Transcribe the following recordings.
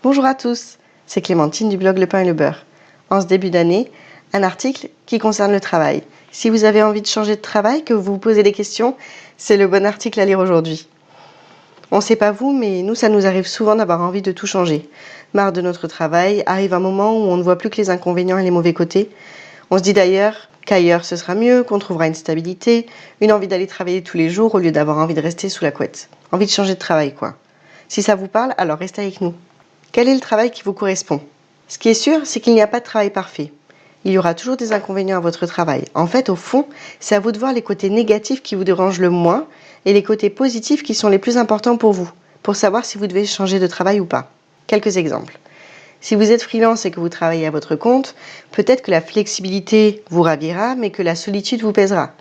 Bonjour à tous, c'est Clémentine du blog Le Pain et le Beurre. En ce début d'année, un article qui concerne le travail. Si vous avez envie de changer de travail, que vous vous posez des questions, c'est le bon article à lire aujourd'hui. On ne sait pas vous, mais nous, ça nous arrive souvent d'avoir envie de tout changer. Marre de notre travail, arrive un moment où on ne voit plus que les inconvénients et les mauvais côtés. On se dit d'ailleurs qu'ailleurs ce sera mieux, qu'on trouvera une stabilité, une envie d'aller travailler tous les jours au lieu d'avoir envie de rester sous la couette. Envie de changer de travail, quoi. Si ça vous parle, alors restez avec nous. Quel est le travail qui vous correspond ? Ce qui est sûr, c'est qu'il n'y a pas de travail parfait. Il y aura toujours des inconvénients à votre travail. En fait, au fond, c'est à vous de voir les côtés négatifs qui vous dérangent le moins et les côtés positifs qui sont les plus importants pour vous, pour savoir si vous devez changer de travail ou pas. Quelques exemples. Si vous êtes freelance et que vous travaillez à votre compte, peut-être que la flexibilité vous ravira, mais que la solitude vous pèsera.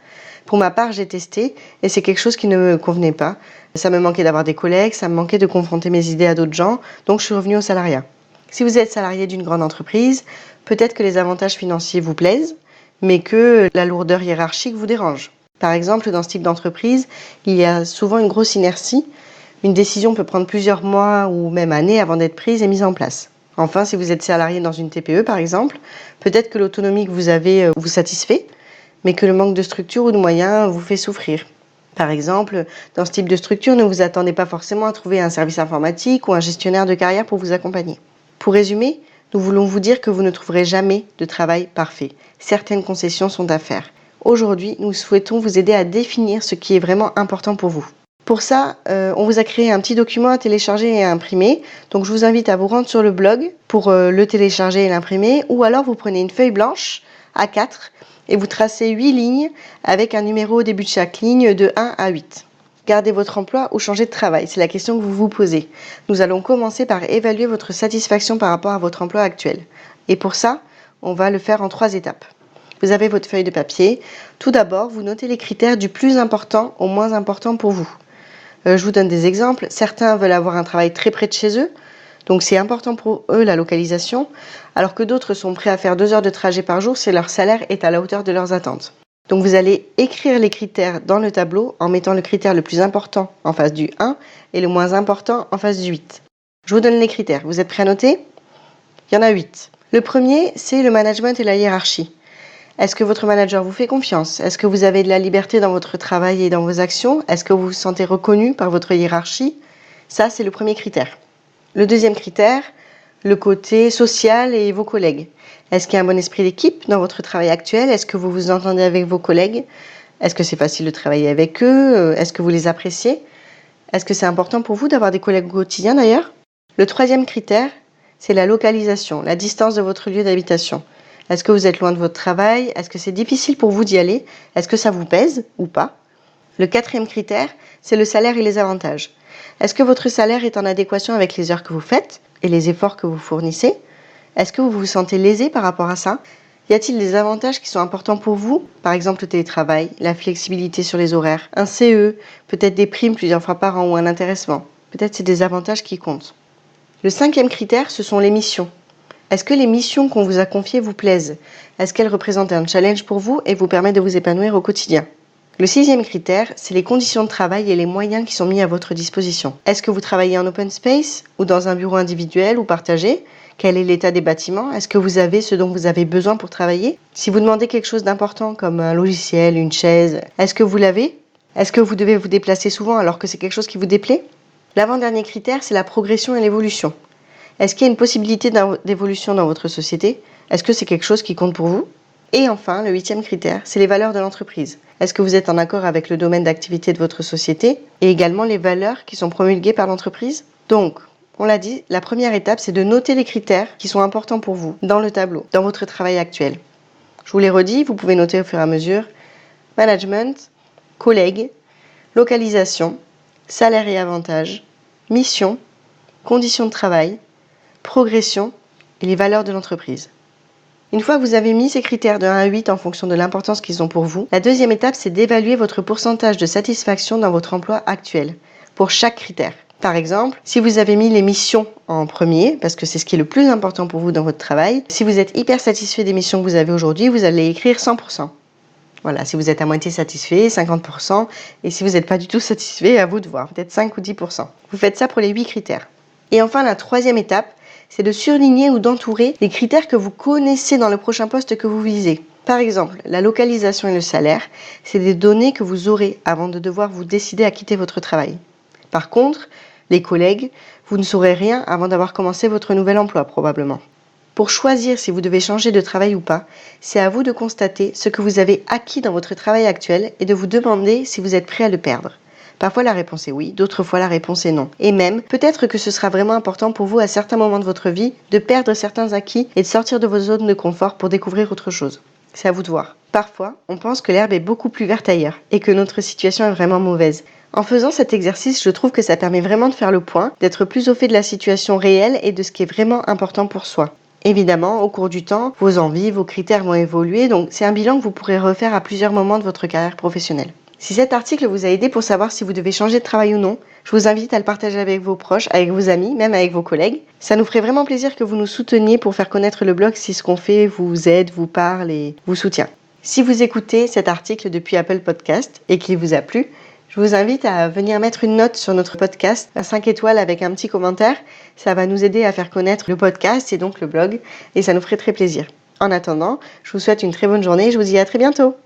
Pour ma part, j'ai testé et c'est quelque chose qui ne me convenait pas. Ça me manquait d'avoir des collègues, ça me manquait de confronter mes idées à d'autres gens, donc je suis revenue au salariat. Si vous êtes salarié d'une grande entreprise, peut-être que les avantages financiers vous plaisent, mais que la lourdeur hiérarchique vous dérange. Par exemple, dans ce type d'entreprise, il y a souvent une grosse inertie. Une décision peut prendre plusieurs mois ou même années avant d'être prise et mise en place. Enfin, si vous êtes salarié dans une TPE par exemple, peut-être que l'autonomie que vous avez vous satisfait, mais que le manque de structure ou de moyens vous fait souffrir. Par exemple, dans ce type de structure, ne vous attendez pas forcément à trouver un service informatique ou un gestionnaire de carrière pour vous accompagner. Pour résumer, nous voulons vous dire que vous ne trouverez jamais de travail parfait. Certaines concessions sont à faire. Aujourd'hui, nous souhaitons vous aider à définir ce qui est vraiment important pour vous. Pour ça, on vous a créé un petit document à télécharger et à imprimer. Donc je vous invite à vous rendre sur le blog pour le télécharger et l'imprimer, ou alors vous prenez une feuille blanche A4 et vous tracez 8 lignes avec un numéro au début de chaque ligne de 1 à 8. Gardez votre emploi ou changez de travail, c'est la question que vous vous posez. Nous allons commencer par évaluer votre satisfaction par rapport à votre emploi actuel. Et pour ça, on va le faire en 3 étapes. Vous avez votre feuille de papier. Tout d'abord, vous notez les critères du plus important au moins important pour vous. Je vous donne des exemples. Certains veulent avoir un travail très près de chez eux, donc c'est important pour eux la localisation, alors que d'autres sont prêts à faire 2 heures de trajet par jour si leur salaire est à la hauteur de leurs attentes. Donc vous allez écrire les critères dans le tableau en mettant le critère le plus important en face du 1 et le moins important en face du 8. Je vous donne les critères. Vous êtes prêts à noter ? Il y en a 8. Le premier, c'est le management et la hiérarchie. Est-ce que votre manager vous fait confiance ? Est-ce que vous avez de la liberté dans votre travail et dans vos actions ? Est-ce que vous vous sentez reconnu par votre hiérarchie ? Ça, c'est le premier critère. Le deuxième critère, le côté social et vos collègues. Est-ce qu'il y a un bon esprit d'équipe dans votre travail actuel ? Est-ce que vous vous entendez avec vos collègues ? Est-ce que c'est facile de travailler avec eux ? Est-ce que vous les appréciez ? Est-ce que c'est important pour vous d'avoir des collègues au quotidien d'ailleurs ? Le troisième critère, c'est la localisation, la distance de votre lieu d'habitation. Est-ce que vous êtes loin de votre travail ? Est-ce que c'est difficile pour vous d'y aller ? Est-ce que ça vous pèse ou pas ? Le quatrième critère, c'est le salaire et les avantages. Est-ce que votre salaire est en adéquation avec les heures que vous faites et les efforts que vous fournissez ? Est-ce que vous vous sentez lésé par rapport à ça ? Y a-t-il des avantages qui sont importants pour vous ? Par exemple le télétravail, la flexibilité sur les horaires, un CE, peut-être des primes plusieurs fois par an ou un intéressement. Peut-être c'est des avantages qui comptent. Le cinquième critère, ce sont les missions. Est-ce que les missions qu'on vous a confiées vous plaisent ? Est-ce qu'elles représentent un challenge pour vous et vous permettent de vous épanouir au quotidien ? Le sixième critère, c'est les conditions de travail et les moyens qui sont mis à votre disposition. Est-ce que vous travaillez en open space ou dans un bureau individuel ou partagé ? Quel est l'état des bâtiments ? Est-ce que vous avez ce dont vous avez besoin pour travailler ? Si vous demandez quelque chose d'important comme un logiciel, une chaise, est-ce que vous l'avez ? Est-ce que vous devez vous déplacer souvent alors que c'est quelque chose qui vous déplaît ? L'avant-dernier critère, c'est la progression et l'évolution. Est-ce qu'il y a une possibilité d'évolution dans votre société ? Est-ce que c'est quelque chose qui compte pour vous ? Et enfin, le huitième critère, c'est les valeurs de l'entreprise. Est-ce que vous êtes en accord avec le domaine d'activité de votre société et également les valeurs qui sont promulguées par l'entreprise ? Donc, on l'a dit, la première étape, c'est de noter les critères qui sont importants pour vous dans le tableau, dans votre travail actuel. Je vous les redis, vous pouvez noter au fur et à mesure. Management, collègues, localisation, salaire et avantages, mission, conditions de travail, progression et les valeurs de l'entreprise. Une fois que vous avez mis ces critères de 1 à 8 en fonction de l'importance qu'ils ont pour vous, la deuxième étape, c'est d'évaluer votre pourcentage de satisfaction dans votre emploi actuel, pour chaque critère. Par exemple, si vous avez mis les missions en premier, parce que c'est ce qui est le plus important pour vous dans votre travail, si vous êtes hyper satisfait des missions que vous avez aujourd'hui, vous allez écrire 100%. Voilà, si vous êtes à moitié satisfait, 50%, et si vous n'êtes pas du tout satisfait, à vous de voir, peut-être 5 ou 10%. Vous faites ça pour les 8 critères. Et enfin, la troisième étape, c'est de surligner ou d'entourer les critères que vous connaissez dans le prochain poste que vous visez. Par exemple, la localisation et le salaire, c'est des données que vous aurez avant de devoir vous décider à quitter votre travail. Par contre, les collègues, vous ne saurez rien avant d'avoir commencé votre nouvel emploi probablement. Pour choisir si vous devez changer de travail ou pas, c'est à vous de constater ce que vous avez acquis dans votre travail actuel et de vous demander si vous êtes prêt à le perdre. Parfois la réponse est oui, d'autres fois la réponse est non. Et même, peut-être que ce sera vraiment important pour vous à certains moments de votre vie de perdre certains acquis et de sortir de vos zones de confort pour découvrir autre chose. C'est à vous de voir. Parfois, on pense que l'herbe est beaucoup plus verte ailleurs et que notre situation est vraiment mauvaise. En faisant cet exercice, je trouve que ça permet vraiment de faire le point, d'être plus au fait de la situation réelle et de ce qui est vraiment important pour soi. Évidemment, au cours du temps, vos envies, vos critères vont évoluer, donc c'est un bilan que vous pourrez refaire à plusieurs moments de votre carrière professionnelle. Si cet article vous a aidé pour savoir si vous devez changer de travail ou non, je vous invite à le partager avec vos proches, avec vos amis, même avec vos collègues. Ça nous ferait vraiment plaisir que vous nous souteniez pour faire connaître le blog si ce qu'on fait vous aide, vous parle et vous soutient. Si vous écoutez cet article depuis Apple Podcast et qu'il vous a plu, je vous invite à venir mettre une note sur notre podcast, à 5 étoiles avec un petit commentaire. Ça va nous aider à faire connaître le podcast et donc le blog et ça nous ferait très plaisir. En attendant, je vous souhaite une très bonne journée et je vous dis à très bientôt.